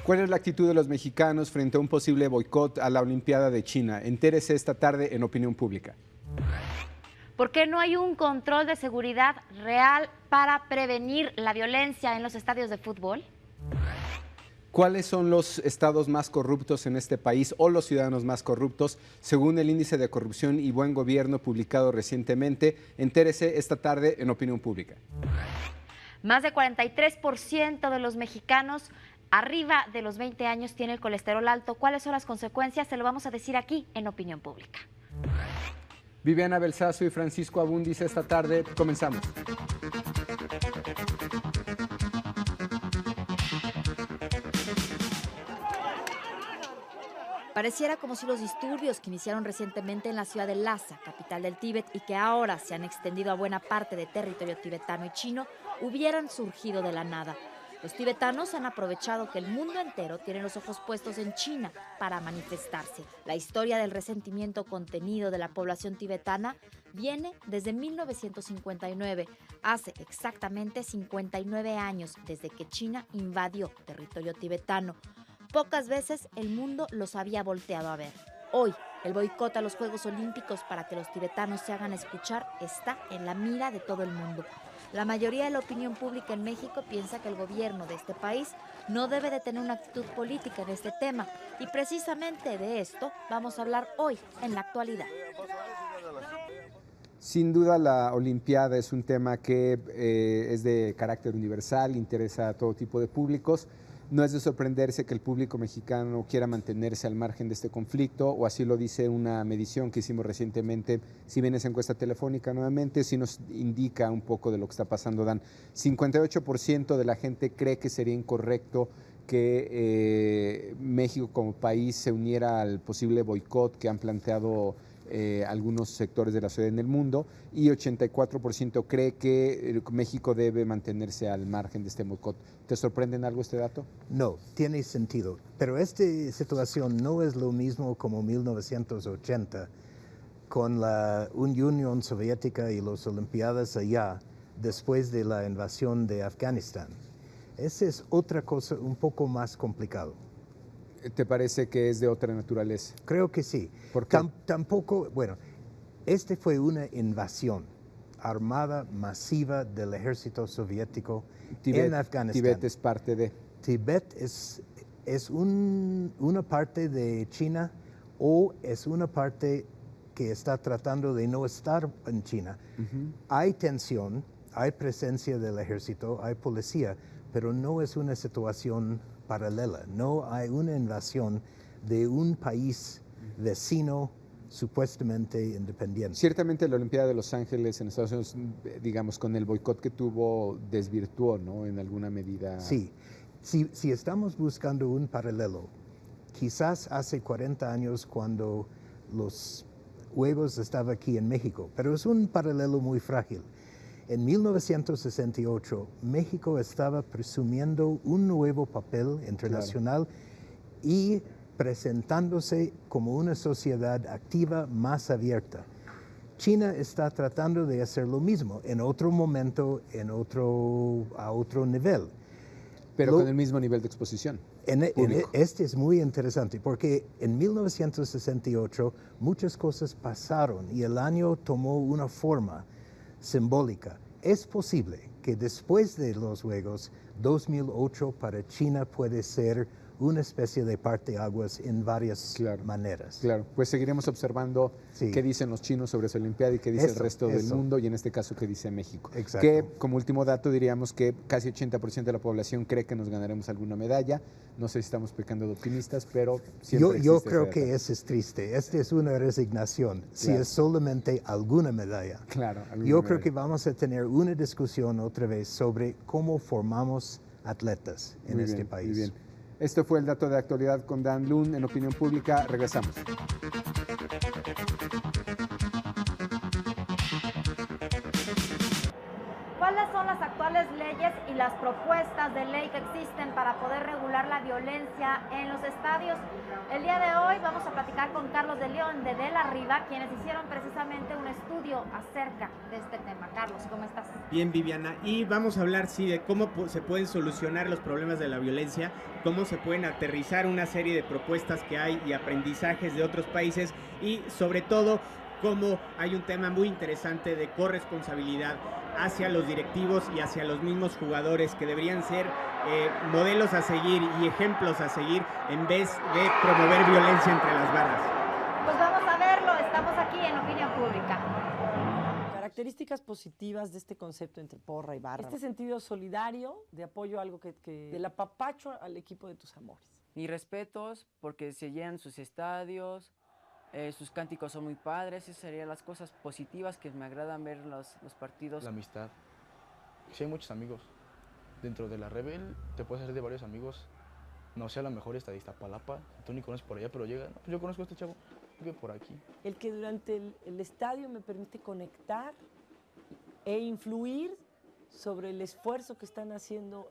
¿Cuál es la actitud de los mexicanos frente a un posible boicot a la Olimpiada de China? Entérese esta tarde en Opinión Pública. ¿Por qué no hay un control de seguridad real para prevenir la violencia en los estadios de fútbol? ¿Cuáles son los estados más corruptos en este país o los ciudadanos más corruptos según el índice de corrupción y buen gobierno publicado recientemente? Entérese esta tarde en Opinión Pública. Más de 43% de los mexicanos arriba de los 20 años tiene el colesterol alto. ¿Cuáles son las consecuencias? Se lo vamos a decir aquí en Opinión Pública. Viviana Belsazo y Francisco Abundis esta tarde. Comenzamos. Pareciera como si los disturbios que iniciaron recientemente en la ciudad de Lhasa, capital del Tíbet, y que ahora se han extendido a buena parte de territorio tibetano y chino, hubieran surgido de la nada. Los tibetanos han aprovechado que el mundo entero tiene los ojos puestos en China para manifestarse. La historia del resentimiento contenido de la población tibetana viene desde 1959, hace exactamente 59 años desde que China invadió territorio tibetano. Pocas veces el mundo los había volteado a ver. Hoy, el boicot a los Juegos Olímpicos para que los tibetanos se hagan escuchar está en la mira de todo el mundo. La mayoría de la opinión pública en México piensa que el gobierno de este país no debe de tener una actitud política en este tema. Y precisamente de esto vamos a hablar hoy en La Actualidad. Sin duda la Olimpiada es un tema que es de carácter universal, interesa a todo tipo de públicos. No es de sorprenderse que el público mexicano quiera mantenerse al margen de este conflicto, o así lo dice una medición que hicimos recientemente. Si bien es encuesta telefónica nuevamente, sí nos indica un poco de lo que está pasando, Dan. 58% de la gente cree que sería incorrecto que México como país se uniera al posible boicot que han planteado algunos sectores de la sociedad en el mundo, y 84% cree que México debe mantenerse al margen de este boicot. ¿Te sorprende en algo este dato? No, tiene sentido, pero esta situación no es lo mismo como 1980 con la Unión Soviética y las Olimpiadas allá después de la invasión de Afganistán. Esa es otra cosa un poco más complicado. ¿Te parece que es de otra naturaleza? Creo que sí. ¿Por qué? Tampoco, bueno, este fue una invasión armada masiva del ejército soviético en Afganistán. Tibet es parte de... Tibet es una parte de China o es una parte que está tratando de no estar en China. Hay tensión, hay presencia del ejército, hay policía, pero no es una situación paralela. No hay una invasión de un país vecino supuestamente independiente. Ciertamente la Olimpiada de Los Ángeles en Estados Unidos, digamos, con el boicot que tuvo, desvirtuó, ¿no?, en alguna medida. Sí, si estamos buscando un paralelo, quizás hace 40 años cuando los Juegos estaban aquí en México, pero es un paralelo muy frágil. En 1968, México estaba presumiendo un nuevo papel internacional, claro, y presentándose como una sociedad activa más abierta. China está tratando de hacer lo mismo, en otro momento, a otro nivel. Pero con el mismo nivel de exposición. Este es muy interesante porque en 1968 muchas cosas pasaron y el año tomó una forma simbólica. Es posible que después de los Juegos, 2008 para China puede ser una especie de parteaguas en varias maneras. Claro, pues seguiremos observando qué dicen los chinos sobre esa Olimpiada y qué dice el resto del mundo, y en este caso qué dice México. Exacto. Que como último dato diríamos que casi 80% de la población cree que nos ganaremos alguna medalla. No sé si estamos pecando de optimistas, pero siempre yo creo que eso es triste. Esta es una resignación, si es solamente alguna medalla. Claro. Yo creo que vamos a tener una discusión otra vez sobre cómo formamos atletas en este país. Muy bien. Esto fue el dato de actualidad con Dan Lun en Opinión Pública. Regresamos. ¿Cuál ¿Cuáles son las actuales leyes y las propuestas de ley que existen para poder regular la violencia en los estadios? El día de hoy vamos a platicar con Carlos de León de La Riva, quienes hicieron precisamente un estudio acerca de este tema. Carlos, ¿cómo estás? Bien, Viviana, y vamos a hablar, de cómo se pueden solucionar los problemas de la violencia, cómo se pueden aterrizar una serie de propuestas que hay y aprendizajes de otros países, y sobre todo, cómo hay un tema muy interesante de corresponsabilidad hacia los directivos y hacia los mismos jugadores, que deberían ser modelos a seguir y ejemplos a seguir en vez de promover violencia entre las barras. Pues vamos a verlo, estamos aquí en Opinión Pública. Características positivas de este concepto entre porra y barra. Este sentido solidario de apoyo a algo del apapacho al equipo de tus amores. Mis respetos porque se llenan sus estadios, sus cánticos son muy padres. Esas serían las cosas positivas que me agradan ver los partidos. La amistad. Sí, hay muchos amigos. Dentro de la Rebel te puedes hacer de varios amigos. No sé, a lo mejor está de Iztapalapa, tú ni conoces por allá, pero llega, no, pues yo conozco a este chavo, vive por aquí. El que durante el estadio me permite conectar e influir sobre el esfuerzo que está haciendo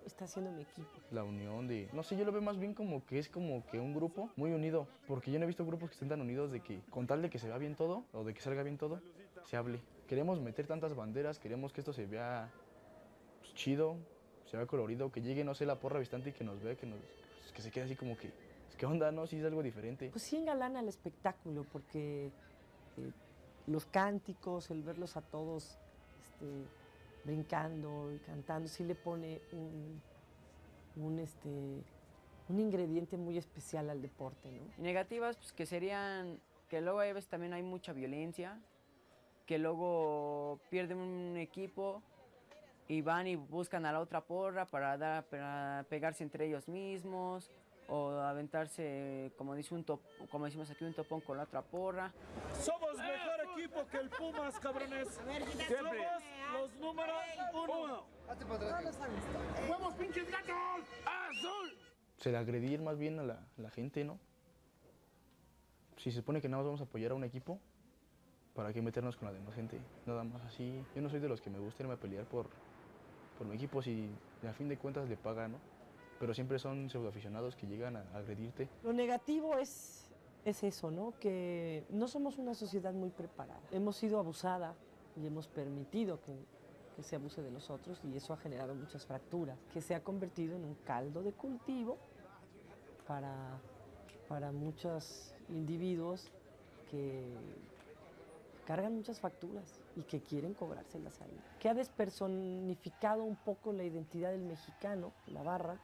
mi equipo. La unión de, no sé, yo lo veo más bien como que es como que un grupo muy unido, porque yo no he visto grupos que estén tan unidos de que con tal de que se vea bien todo, o de que salga bien todo, se hable. Queremos meter tantas banderas, queremos que esto se vea pues, chido, se vea colorido, que llegue, no sé, la porra bastante y que nos vea, que se quede así como que, ¿qué onda, no? Si es algo diferente. Pues sí engalana el espectáculo, porque los cánticos, el verlos a todos brincando y cantando, sí le pone un ingrediente muy especial al deporte, ¿no? Y negativas, pues que serían que luego a veces también hay mucha violencia, que luego pierden un equipo y van y buscan a la otra porra para pegarse entre ellos mismos, o aventarse, como decimos aquí, un topón con la otra porra. Somos mejor equipo que el Pumas, cabrones. Somos los número 1. ¡Vamos, pinches gatos! ¡Azul! Se le agredir más bien a la gente, ¿no? Si se supone que nada más vamos a apoyar a un equipo, ¿para qué meternos con la demás gente? Nada más así. Yo no soy de los que me gusta irme a pelear por mi equipo, si a fin de cuentas le pagan, ¿no? Pero siempre son pseudoaficionados que llegan a agredirte. Lo negativo es eso, ¿no? Que no somos una sociedad muy preparada. Hemos sido abusada y hemos permitido que se abuse de nosotros, y eso ha generado muchas fracturas, que se ha convertido en un caldo de cultivo para muchos individuos que cargan muchas facturas y que quieren cobrárselas ahí. Que ha despersonificado un poco la identidad del mexicano, la barra.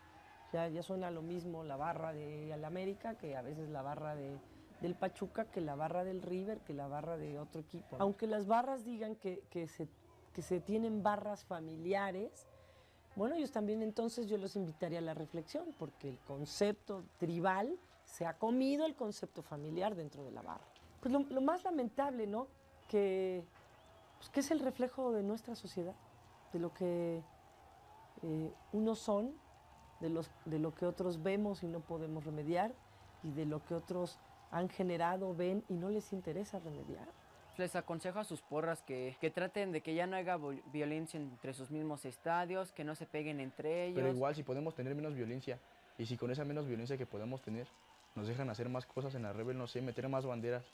Ya suena lo mismo la barra del América que a veces la barra del Pachuca, que la barra del River, que la barra de otro equipo. Aunque las barras digan que se tienen barras familiares, bueno, ellos también, entonces yo los invitaría a la reflexión, porque el concepto tribal se ha comido el concepto familiar dentro de la barra. Pues lo más lamentable, ¿no? Que es el reflejo de nuestra sociedad, de lo que unos son, de lo que otros vemos y no podemos remediar, y de lo que otros han generado, ven y no les interesa remediar. Les aconsejo a sus porras que traten de que ya no haya violencia entre sus mismos estadios, que no se peguen entre ellos. Pero igual, si podemos tener menos violencia, y si con esa menos violencia que podemos tener nos dejan hacer más cosas en la Rebel, no sé, meter más banderas,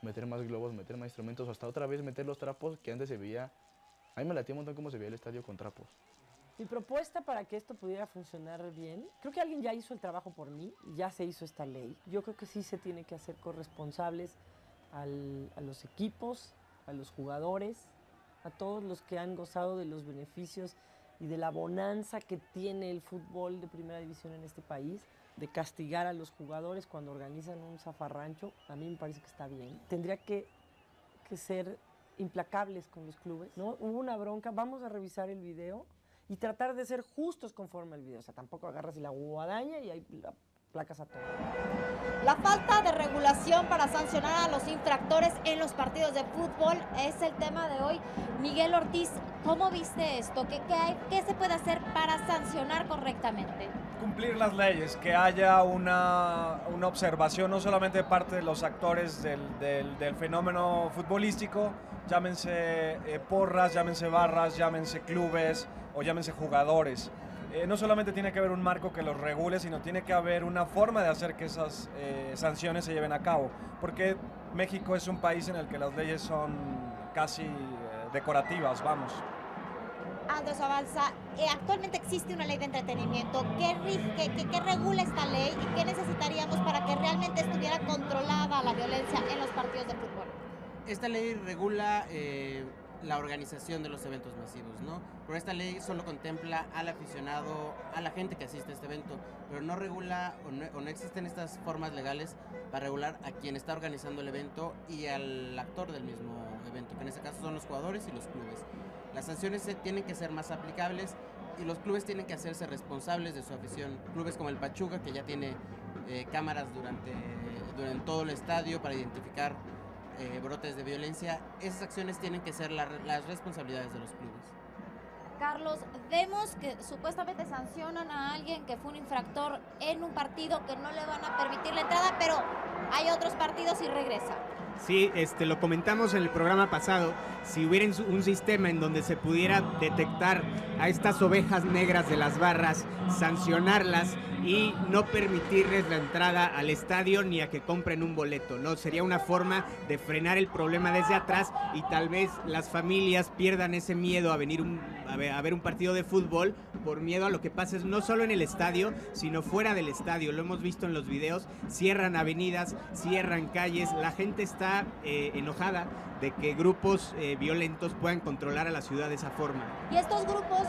meter más globos, meter más instrumentos, hasta otra vez meter los trapos que antes se veía. A mí me latía un montón cómo se veía el estadio con trapos. Mi propuesta para que esto pudiera funcionar bien, creo que alguien ya hizo el trabajo por mí, ya se hizo esta ley. Yo creo que sí se tiene que hacer corresponsables a los equipos, a los jugadores, a todos los que han gozado de los beneficios y de la bonanza que tiene el fútbol de primera división en este país, de castigar a los jugadores cuando organizan un zafarrancho. A mí me parece que está bien. Tendría que ser implacables con los clubes, ¿no? Hubo una bronca, vamos a revisar el video y tratar de ser justos conforme al video. O sea, tampoco agarras la guadaña y ahí la placas a todos. La falta de regulación para sancionar a los infractores en los partidos de fútbol es el tema de hoy. Miguel Ortiz, ¿cómo viste esto? ¿Qué se puede hacer para sancionar correctamente? cumplir las leyes, que haya una observación no solamente de parte de los actores del fenómeno futbolístico, llámense porras, llámense barras, llámense clubes o llámense jugadores. No solamente tiene que haber un marco que los regule, sino tiene que haber una forma de hacer que esas sanciones se lleven a cabo, porque México es un país en el que las leyes son casi decorativas, vamos. Andrés Avanza, actualmente existe una ley de entretenimiento. ¿Qué regula esta ley y qué necesitaríamos para que realmente estuviera controlada la violencia en los partidos de fútbol? Esta ley regula la organización de los eventos masivos, ¿no? Pero esta ley solo contempla al aficionado, a la gente que asiste a este evento, pero no regula o no existen estas formas legales para regular a quien está organizando el evento y al actor del mismo evento, que en este caso son los jugadores y los clubes. Las sanciones tienen que ser más aplicables y los clubes tienen que hacerse responsables de su afición. Clubes como el Pachuca, que ya tiene cámaras durante todo el estadio para identificar brotes de violencia, esas acciones tienen que ser las responsabilidades de los clubes. Carlos, vemos que supuestamente sancionan a alguien que fue un infractor en un partido que no le van a permitir la entrada, pero hay otros partidos y regresa. Sí, lo comentamos en el programa pasado, si hubiera un sistema en donde se pudiera detectar a estas ovejas negras de las barras, sancionarlas y no permitirles la entrada al estadio ni a que compren un boleto, ¿no? Sería una forma de frenar el problema desde atrás y tal vez las familias pierdan ese miedo a venir a ver un partido de fútbol por miedo a lo que pase no solo en el estadio, sino fuera del estadio. Lo hemos visto en los videos, cierran avenidas, cierran calles, la gente está enojada de que grupos violentos puedan controlar a la ciudad de esa forma. Y estos grupos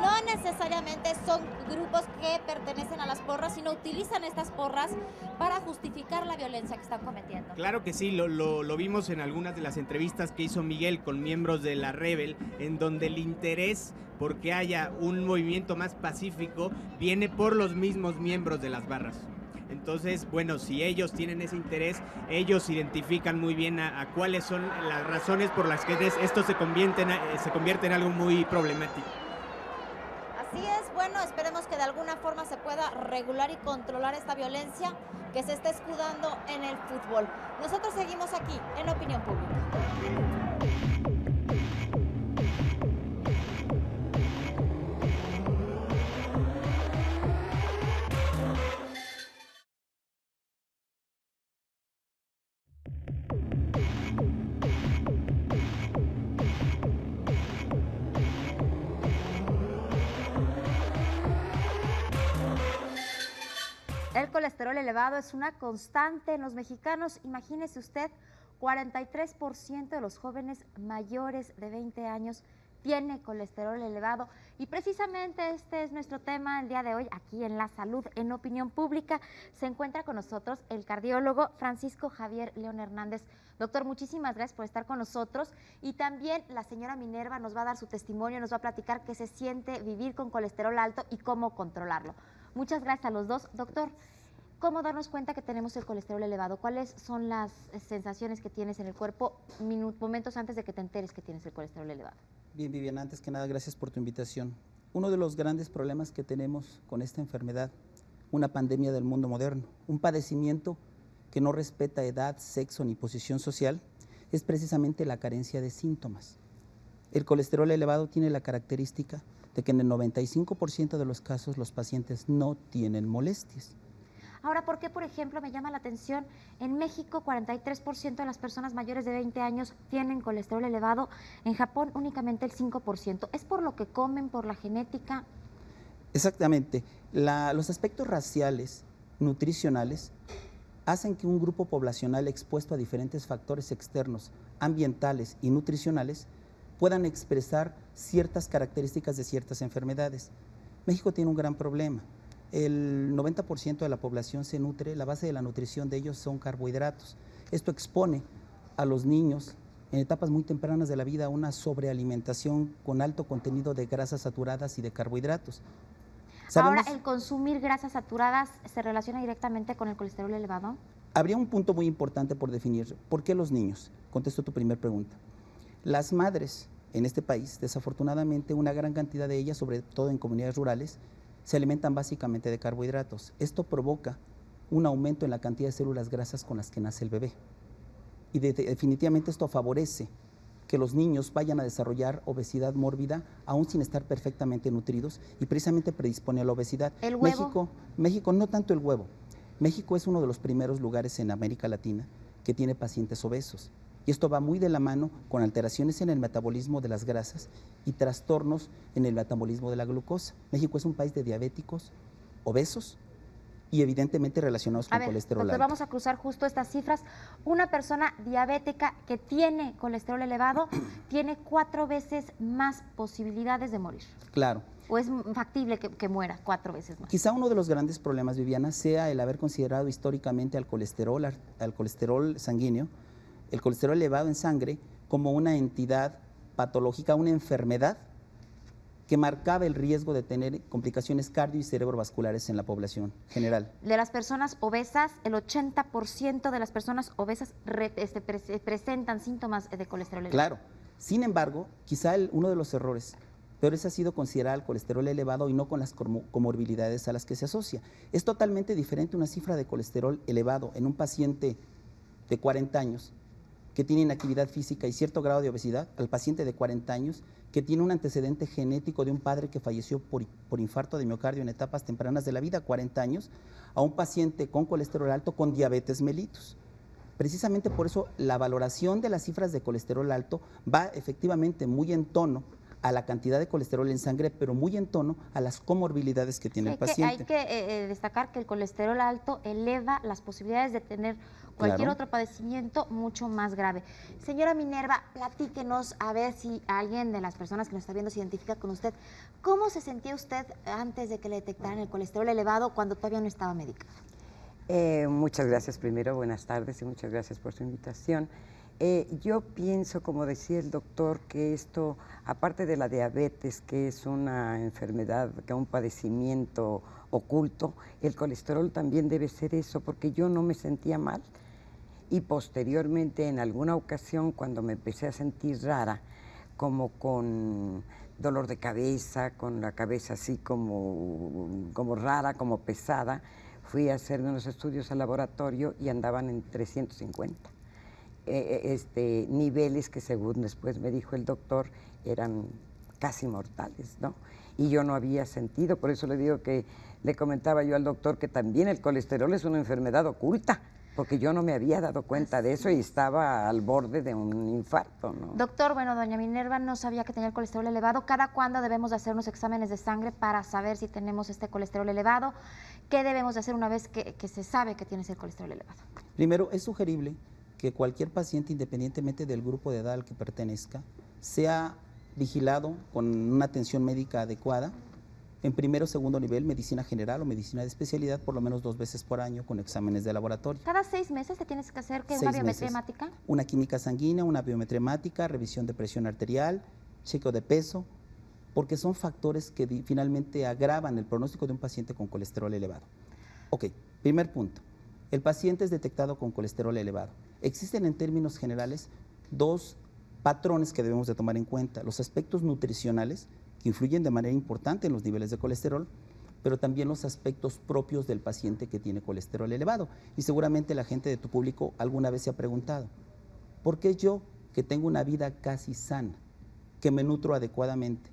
no necesariamente son grupos que pertenecen a las porras, sino utilizan estas porras para justificar la violencia que están cometiendo. Claro que sí, lo vimos en algunas de las entrevistas que hizo Miguel con miembros de la Rebel, en donde el interés porque haya un movimiento más pacífico viene por los mismos miembros de las barras. Entonces, bueno, si ellos tienen ese interés, ellos identifican muy bien a cuáles son las razones por las que esto se convierte en algo muy problemático. Así es, bueno, esperemos que de alguna forma se pueda regular y controlar esta violencia que se está escudando en el fútbol. Nosotros seguimos aquí en Opinión Pública. El colesterol elevado es una constante en los mexicanos. Imagínese usted, 43% de los jóvenes mayores de 20 años tiene colesterol elevado. Y precisamente este es nuestro tema el día de hoy, aquí en La Salud, en Opinión Pública. Se encuentra con nosotros el cardiólogo Francisco Javier León Hernández. Doctor, muchísimas gracias por estar con nosotros. Y también la señora Minerva nos va a dar su testimonio, nos va a platicar qué se siente vivir con colesterol alto y cómo controlarlo. Muchas gracias a los dos. Doctor, ¿cómo darnos cuenta que tenemos el colesterol elevado? ¿Cuáles son las sensaciones que tienes en el cuerpo momentos antes de que te enteres que tienes el colesterol elevado? Bien, Viviana, antes que nada, gracias por tu invitación. Uno de los grandes problemas que tenemos con esta enfermedad, una pandemia del mundo moderno, un padecimiento que no respeta edad, sexo ni posición social, es precisamente la carencia de síntomas. El colesterol elevado tiene la característica de que en el 95% de los casos los pacientes no tienen molestias. Ahora, ¿por qué, por ejemplo, me llama la atención, en México 43% de las personas mayores de 20 años tienen colesterol elevado, en Japón únicamente el 5%? ¿Es por lo que comen, por la genética? Exactamente. Los aspectos raciales, nutricionales, hacen que un grupo poblacional expuesto a diferentes factores externos, ambientales y nutricionales, puedan expresar ciertas características de ciertas enfermedades. México tiene un gran problema. El 90% de la población se nutre, la base de la nutrición de ellos son carbohidratos. Esto expone a los niños en etapas muy tempranas de la vida a una sobrealimentación con alto contenido de grasas saturadas y de carbohidratos. Ahora, ¿el consumir grasas saturadas se relaciona directamente con el colesterol elevado? Habría un punto muy importante por definir. ¿Por qué los niños? Contesto tu primera pregunta. Las madres en este país, desafortunadamente, una gran cantidad de ellas, sobre todo en comunidades rurales, se alimentan básicamente de carbohidratos. Esto provoca un aumento en la cantidad de células grasas con las que nace el bebé. Y definitivamente esto favorece que los niños vayan a desarrollar obesidad mórbida aún sin estar perfectamente nutridos y precisamente predispone a la obesidad. ¿El huevo? México, no tanto el huevo. México es uno de los primeros lugares en América Latina que tiene pacientes obesos. Y esto va muy de la mano con alteraciones en el metabolismo de las grasas y trastornos en el metabolismo de la glucosa. México es un país de diabéticos, obesos y evidentemente relacionados con colesterol doctor, alto. vamos a cruzar justo estas cifras. Una persona diabética que tiene colesterol elevado tiene 4 veces más posibilidades de morir. Claro. ¿O es factible que muera 4 veces más? Quizá uno de los grandes problemas, Viviana, sea el haber considerado históricamente al colesterol sanguíneo, el colesterol elevado en sangre, como una entidad patológica, una enfermedad que marcaba el riesgo de tener complicaciones cardio y cerebrovasculares en la población general. De las personas obesas, el 80% de las personas obesas presentan síntomas de colesterol elevado. Claro. Sin embargo, quizá uno de los errores peores ha sido considerar el colesterol elevado y no con las comorbilidades a las que se asocia. Es totalmente diferente una cifra de colesterol elevado en un paciente de 40 años que tiene inactividad física y cierto grado de obesidad, al paciente de 40 años que tiene un antecedente genético de un padre que falleció por infarto de miocardio en etapas tempranas de la vida, 40 años, a un paciente con colesterol alto con diabetes mellitus. Precisamente por eso la valoración de las cifras de colesterol alto va efectivamente muy en tono a la cantidad de colesterol en sangre, pero muy en tono a las comorbilidades que tiene el paciente. Hay que destacar que el colesterol alto eleva las posibilidades de tener cualquier otro padecimiento mucho más grave. Señora Minerva, platíquenos a ver si alguien de las personas que nos está viendo se identifica con usted. ¿Cómo se sentía usted antes de que le detectaran el colesterol elevado cuando todavía no estaba medicada? Muchas gracias primero, buenas tardes y muchas gracias por su invitación. Yo pienso, como decía el doctor, que esto, aparte de la diabetes, que es una enfermedad, que un padecimiento oculto, el colesterol también debe ser eso, porque yo no me sentía mal. Y posteriormente, en alguna ocasión, cuando me empecé a sentir rara, como con dolor de cabeza, con la cabeza así como rara, como pesada, fui a hacerme unos estudios al laboratorio y andaban en 350. Niveles que, según después me dijo el doctor, eran casi mortales, ¿no? Y yo no había sentido, por eso le digo que le comentaba yo al doctor que también el colesterol es una enfermedad oculta, porque yo no me había dado cuenta de eso y estaba al borde de un infarto, ¿no? Doctor, bueno, doña Minerva no sabía que tenía el colesterol elevado. ¿Cada cuándo debemos de hacer unos exámenes de sangre para saber si tenemos este colesterol elevado? ¿Qué debemos de hacer una vez que se sabe que tienes el colesterol elevado? Primero, es sugerible que cualquier paciente, independientemente del grupo de edad al que pertenezca, sea vigilado con una atención médica adecuada, en primero o segundo nivel, medicina general o medicina de especialidad, por lo menos 2 veces por año con exámenes de laboratorio. ¿Cada 6 meses te tienes que hacer una biometría hemática? Una química sanguínea, una biometría hemática, revisión de presión arterial, chequeo de peso, porque son factores que finalmente agravan el pronóstico de un paciente con colesterol elevado. Ok, primer punto. El paciente es detectado con colesterol elevado. Existen en términos generales 2 patrones que debemos de tomar en cuenta. Los aspectos nutricionales, que influyen de manera importante en los niveles de colesterol, pero también los aspectos propios del paciente que tiene colesterol elevado. Y seguramente la gente de tu público alguna vez se ha preguntado, ¿por qué yo, que tengo una vida casi sana, que me nutro adecuadamente,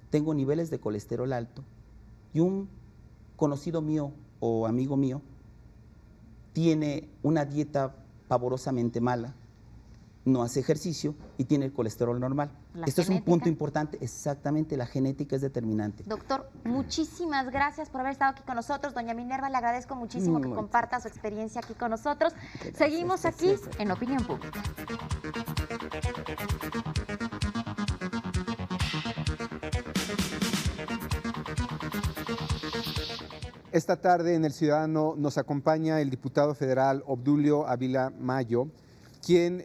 tengo niveles de colesterol alto y un conocido mío o amigo mío tiene una dieta pavorosamente mala, no hace ejercicio y tiene el colesterol normal? Esto es un punto importante, exactamente, la genética es determinante. Doctor, muchísimas gracias por haber estado aquí con nosotros. Doña Minerva, le agradezco muchísimo que comparta su experiencia aquí con nosotros. Gracias, seguimos aquí en Opinión Pública. Esta tarde en El Ciudadano nos acompaña el diputado federal Obdulio Ávila Mayo, quien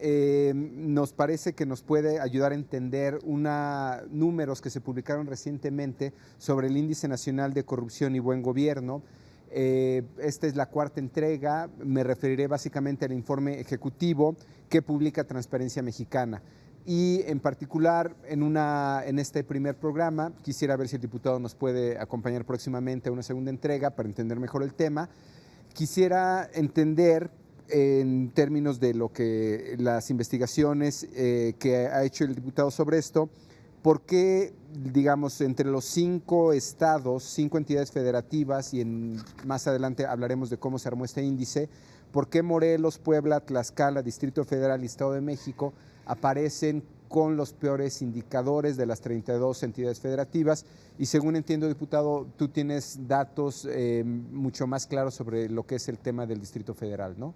nos parece que nos puede ayudar a entender números que se publicaron recientemente sobre el Índice Nacional de Corrupción y Buen Gobierno. Esta es la 4ª entrega, me referiré básicamente al informe ejecutivo que publica Transparencia Mexicana. Y en particular, en este primer programa, quisiera ver si el diputado nos puede acompañar próximamente a una segunda entrega para entender mejor el tema. Quisiera entender, en términos de lo que las investigaciones que ha hecho el diputado sobre esto, por qué, digamos, entre los 5 estados, 5 entidades federativas, y más adelante hablaremos de cómo se armó este índice, por qué Morelos, Puebla, Tlaxcala, Distrito Federal y Estado de México aparecen con los peores indicadores de las 32 entidades federativas. Y según entiendo, diputado, tú tienes datos mucho más claros sobre lo que es el tema del Distrito Federal, ¿no?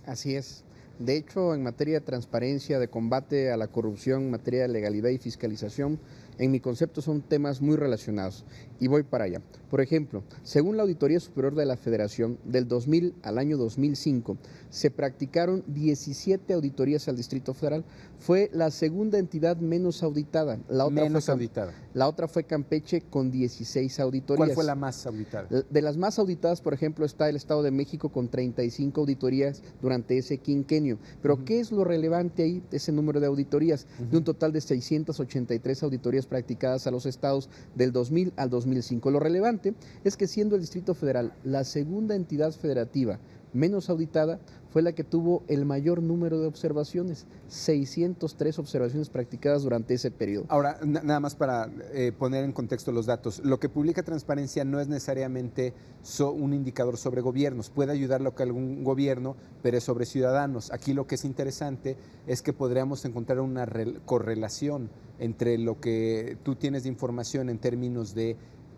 Así es. De hecho, en materia de transparencia, de combate a la corrupción, en materia de legalidad y fiscalización, en mi concepto son temas muy relacionados y voy para allá. Por ejemplo, según la Auditoría Superior de la Federación, del 2000 al año 2005 se practicaron 17 auditorías al Distrito Federal. Fue la segunda entidad menos auditada. La otra fue Campeche con 16 auditorías. ¿Cuál fue la más auditada? De las más auditadas, por ejemplo, está el Estado de México con 35 auditorías durante ese quinquenio. Pero ¿qué es lo relevante ahí de ese número de auditorías? De un total de 683 auditorías practicadas a los estados del 2000 al 2005. Lo relevante es que, siendo el Distrito Federal la segunda entidad federativa menos auditada, fue la que tuvo el mayor número de observaciones, 603 observaciones practicadas durante ese periodo. Ahora, nada más para poner en contexto los datos, lo que publica Transparencia no es necesariamente un indicador sobre gobiernos, puede ayudarlo que algún gobierno, pero es sobre ciudadanos. Aquí lo que es interesante es que podríamos encontrar una correlación entre lo que tú tienes de información en términos de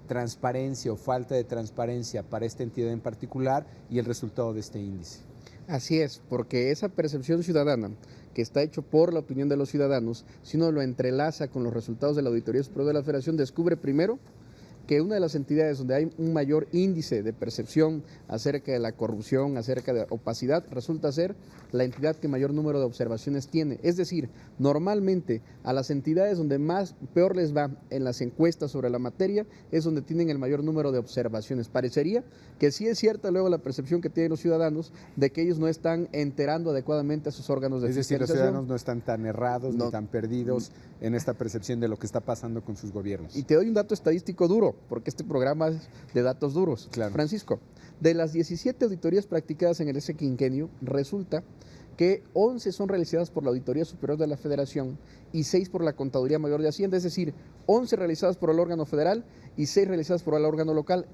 transparencia o falta de transparencia para esta entidad en particular y el resultado de este índice. Así es, porque esa percepción ciudadana que está hecho por la opinión de los ciudadanos, si uno lo entrelaza con los resultados de la Auditoría Superior de la Federación, descubre primero que una de las entidades donde hay un mayor índice de percepción acerca de la corrupción, acerca de opacidad, resulta ser la entidad que mayor número de observaciones tiene. Es decir, normalmente a las entidades donde peor les va en las encuestas sobre la materia es donde tienen el mayor número de observaciones. Parecería que sí es cierta luego la percepción que tienen los ciudadanos de que ellos no están enterando adecuadamente a sus órganos de fiscalización. Es decir, los ciudadanos no están tan errados ni tan perdidos en esta percepción de lo que está pasando con sus gobiernos. Y te doy un dato estadístico duro, porque este programa es de datos duros. Claro. Francisco, de las 17 auditorías practicadas en ese quinquenio, resulta que 11 son realizadas por la Auditoría Superior de la Federación y 6 por la Contaduría Mayor de Hacienda, es decir, 11 realizadas por el órgano federal y 6 realizadas por el órgano local.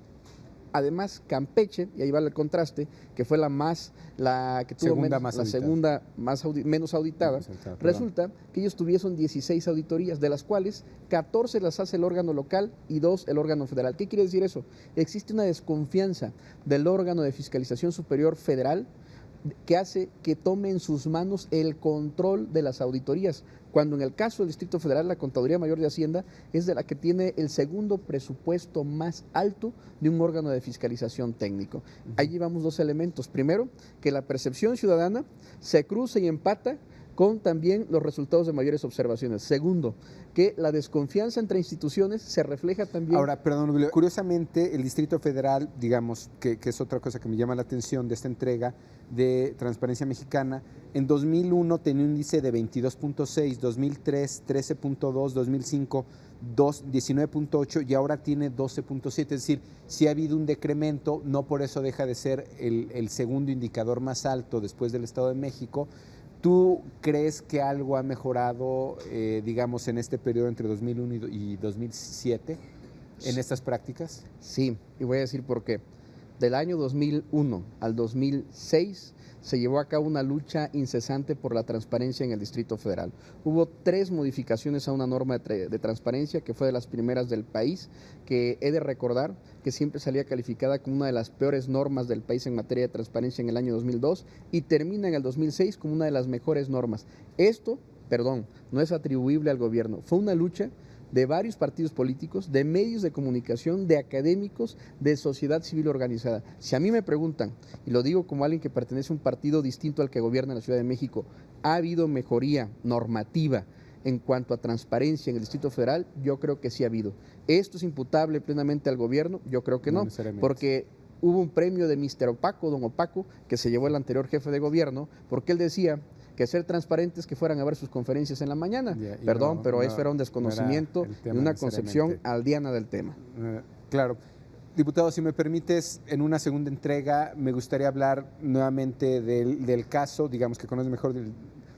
Además, Campeche, y ahí va el contraste, que fue la que tuvo menos auditada, resulta que ellos tuvieron 16 auditorías, de las cuales 14 las hace el órgano local y 2 el órgano federal. ¿Qué quiere decir eso? Existe una desconfianza del órgano de fiscalización superior federal que hace que tome en sus manos el control de las auditorías, cuando en el caso del Distrito Federal la Contaduría Mayor de Hacienda es de la que tiene el segundo presupuesto más alto de un órgano de fiscalización técnico. Ahí llevamos 2 elementos. Primero, que la percepción ciudadana se cruza y empata con también los resultados de mayores observaciones. Segundo, que la desconfianza entre instituciones se refleja también... Ahora, perdón, curiosamente el Distrito Federal, digamos, que es otra cosa que me llama la atención de esta entrega de Transparencia Mexicana, en 2001 tenía un índice de 22.6, 2003 13.2, 2005 19.8 y ahora tiene 12.7, es decir, sí ha habido un decremento, no por eso deja de ser el segundo indicador más alto después del Estado de México. ¿Tú crees que algo ha mejorado, digamos, en este periodo entre 2001 y 2007 en estas prácticas? Sí, y voy a decir por qué. Del año 2001 al 2006 se llevó a cabo una lucha incesante por la transparencia en el Distrito Federal. Hubo 3 modificaciones a una norma de transparencia que fue de las primeras del país, que he de recordar que siempre salía calificada como una de las peores normas del país en materia de transparencia en el año 2002 y termina en el 2006 como una de las mejores normas. Esto, no es atribuible al gobierno, fue una lucha de varios partidos políticos, de medios de comunicación, de académicos, de sociedad civil organizada. Si a mí me preguntan, y lo digo como alguien que pertenece a un partido distinto al que gobierna en la Ciudad de México, ¿ha habido mejoría normativa en cuanto a transparencia en el Distrito Federal? Yo creo que sí ha habido. ¿Esto es imputable plenamente al gobierno? Yo creo que no, porque hubo un premio de Mr. Opaco, don Opaco, que se llevó el anterior jefe de gobierno, porque él decía que ser transparentes que fueran a ver sus conferencias en la mañana. Perdón, no, pero no, eso era un desconocimiento y una concepción aldeana del tema. Claro. Diputado, si me permites, en una segunda entrega me gustaría hablar nuevamente del caso, digamos que conoce mejor del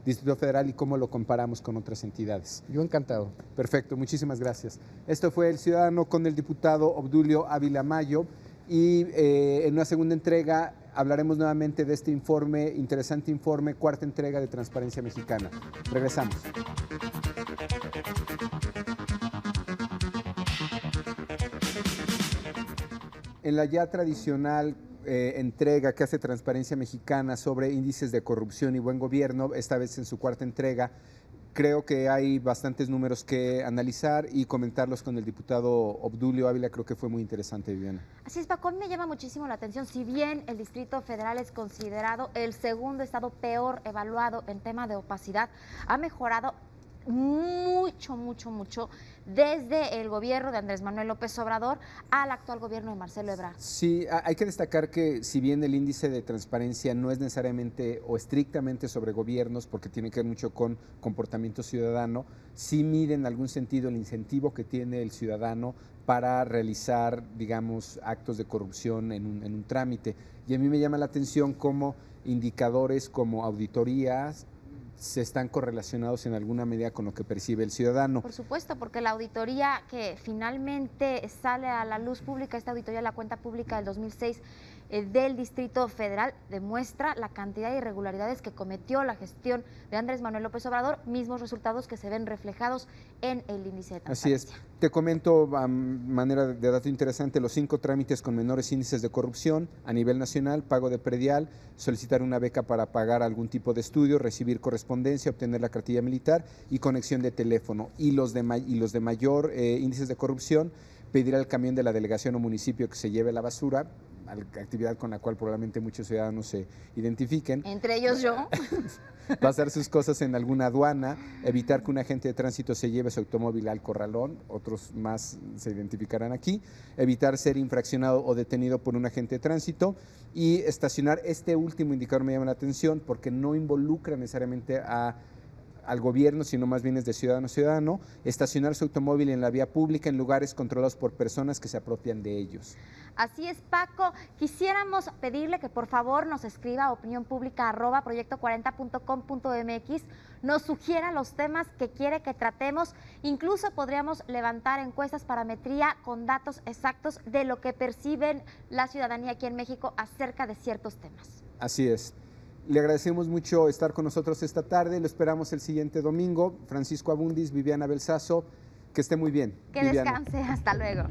Distrito Federal y cómo lo comparamos con otras entidades. Yo encantado. Perfecto, muchísimas gracias. Esto fue El Ciudadano con el diputado Obdulio Ávila Mayo y en una segunda entrega hablaremos nuevamente de este informe, interesante informe, cuarta entrega de Transparencia Mexicana. Regresamos. En la ya tradicional entrega que hace Transparencia Mexicana sobre índices de corrupción y buen gobierno, esta vez en su cuarta entrega, creo que hay bastantes números que analizar y comentarlos con el diputado Obdulio Ávila. Creo que fue muy interesante, Viviana. Así es, Paco, a mí me llama muchísimo la atención. Si bien el Distrito Federal es considerado el segundo estado peor evaluado en tema de opacidad, ha mejorado mucho desde el gobierno de Andrés Manuel López Obrador al actual gobierno de Marcelo Ebrard. Sí, hay que destacar que si bien el índice de transparencia no es necesariamente o estrictamente sobre gobiernos, porque tiene que ver mucho con comportamiento ciudadano, sí mide en algún sentido el incentivo que tiene el ciudadano para realizar, digamos, actos de corrupción en un trámite. Y a mí me llama la atención cómo indicadores como auditorías se están correlacionados en alguna medida con lo que percibe el ciudadano. Por supuesto, porque la auditoría que finalmente sale a la luz pública, esta auditoría de la cuenta pública del 2006 del Distrito Federal, demuestra la cantidad de irregularidades que cometió la gestión de Andrés Manuel López Obrador, mismos resultados que se ven reflejados en el índice de transparencia. Así es. Te comento a manera de dato interesante los 5 trámites con menores índices de corrupción a nivel nacional: pago de predial, solicitar una beca para pagar algún tipo de estudio, recibir correspondencia, obtener la cartilla militar y conexión de teléfono. Y los de mayor índices de corrupción, pedir al camión de la delegación o municipio que se lleve la basura, actividad con la cual probablemente muchos ciudadanos se identifiquen. Entre ellos yo. Pasar sus cosas en alguna aduana, evitar que un agente de tránsito se lleve su automóvil al corralón, otros más se identificarán aquí, evitar ser infraccionado o detenido por un agente de tránsito y estacionar. Este último indicador me llama la atención porque no involucra necesariamente al gobierno, sino más bien es de ciudadano a ciudadano, estacionar su automóvil en la vía pública en lugares controlados por personas que se apropian de ellos. Así es, Paco. Quisiéramos pedirle que por favor nos escriba a opinionpublica@proyecto40.com.mx, nos sugiera los temas que quiere que tratemos, incluso podríamos levantar encuestas parametría con datos exactos de lo que perciben la ciudadanía aquí en México acerca de ciertos temas. Así es. Le agradecemos mucho estar con nosotros esta tarde, lo esperamos el siguiente domingo. Francisco Abundis, Viviana Belsazo, que esté muy bien. Que descanse, hasta luego.